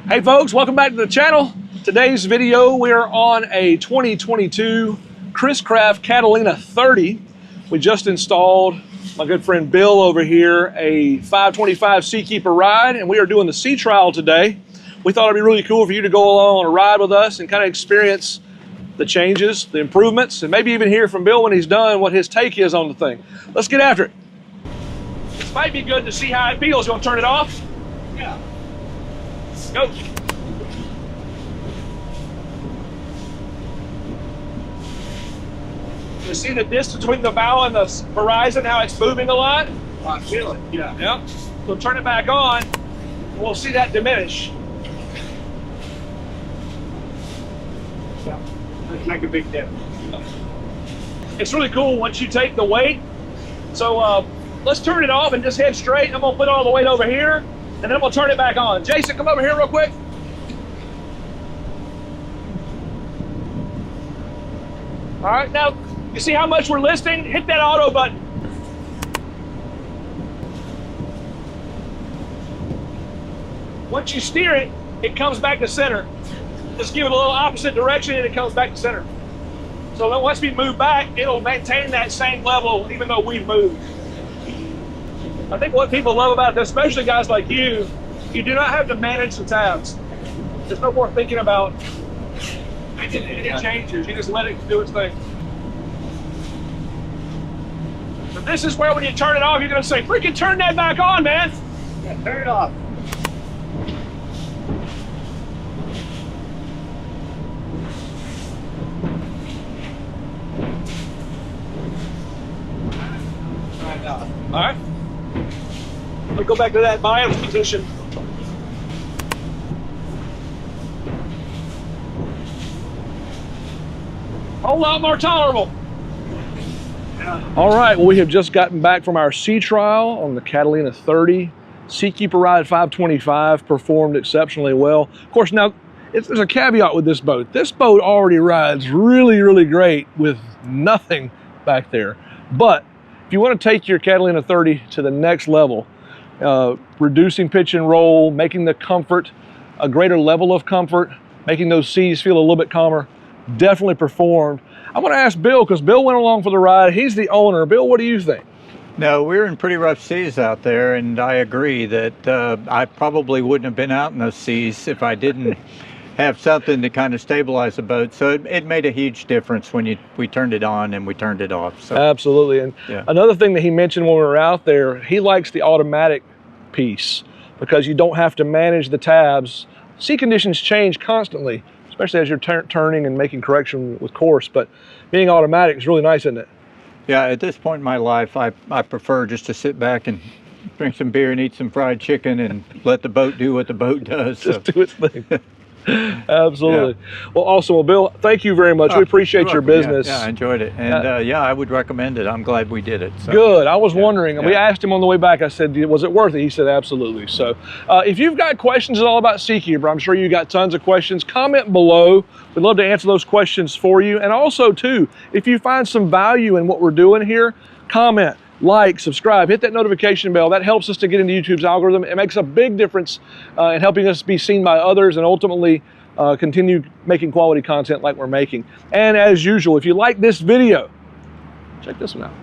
Hey folks, welcome back to the channel. Today's video, we are on a 2022 Chris Craft Catalina 30. We just installed my good friend Bill over here a 525 Seakeeper Ride, and we are doing the sea trial today. We thought it'd be really cool for you to go along on a ride with us and kind of experience the changes, the improvements, and maybe even hear from Bill when he's done what his take is on the thing. Let's get after it. This might be good to see how it feels. You want to turn it off? Yeah. Go. You see the distance between the bow and the horizon, how it's moving a lot? I feel it, yeah. Yep. So turn it back on, and we'll see that diminish. Yeah. Make a big difference. It's really cool once you take the weight. So let's turn it off and just head straight. I'm gonna put all the weight over here, and then we'll turn it back on. Jason, come over here real quick. All right, now you see how much we're listing? Hit that auto button. Once you steer it, it comes back to center. Just give it a little opposite direction and it comes back to center. So then once we move back, it'll maintain that same level even though we've moved. I think what people love about this, especially guys like you do not have to manage the tabs. There's no more thinking about it changes. You just let it do its thing. So this is where when you turn it off, you're gonna say, freaking turn that back on, man. Yeah, turn it off. All right. Let me go back to that bias position. A whole lot more tolerable. Yeah. All right, well, we have just gotten back from our sea trial on the Catalina 30. Seakeeper Ride 525 performed exceptionally well. Of course, now, there's a caveat with this boat. This boat already rides really, really great with nothing back there. But if you want to take your Catalina 30 to the next level, reducing pitch and roll, making the comfort a greater level of comfort, making those seas feel a little bit calmer, definitely performed. I want to ask Bill, because Bill went along for the ride. He's the owner. Bill, what do you think? No, we're in pretty rough seas out there, and I agree that I probably wouldn't have been out in those seas if I didn't have something to kind of stabilize the boat. So it made a huge difference when we turned it on and we turned it off. So. Absolutely. And yeah. Another thing that he mentioned when we were out there, he likes the automatic piece because you don't have to manage the tabs. Sea conditions change constantly, especially as you're turning and making correction with course, but being automatic is really nice, isn't it? Yeah, at this point in my life, I prefer just to sit back and drink some beer and eat some fried chicken and let the boat do what the boat does. Just do its thing. Absolutely. Yeah. Well, awesome. Well, Bill, thank you very much. We appreciate your business. Yeah, I enjoyed it. And yeah, I would recommend it. I'm glad we did it. So. Good. I was wondering. Yeah. We asked him on the way back. I said, was it worth it? He said, absolutely. So if you've got questions at all about Seakeeper, I'm sure you got tons of questions. Comment below. We'd love to answer those questions for you. And also, too, if you find some value in what we're doing here, comment, like, subscribe, hit that notification bell. That helps us to get into YouTube's algorithm. It makes a big difference in helping us be seen by others and ultimately continue making quality content like we're making. And as usual, if you like this video, check this one out.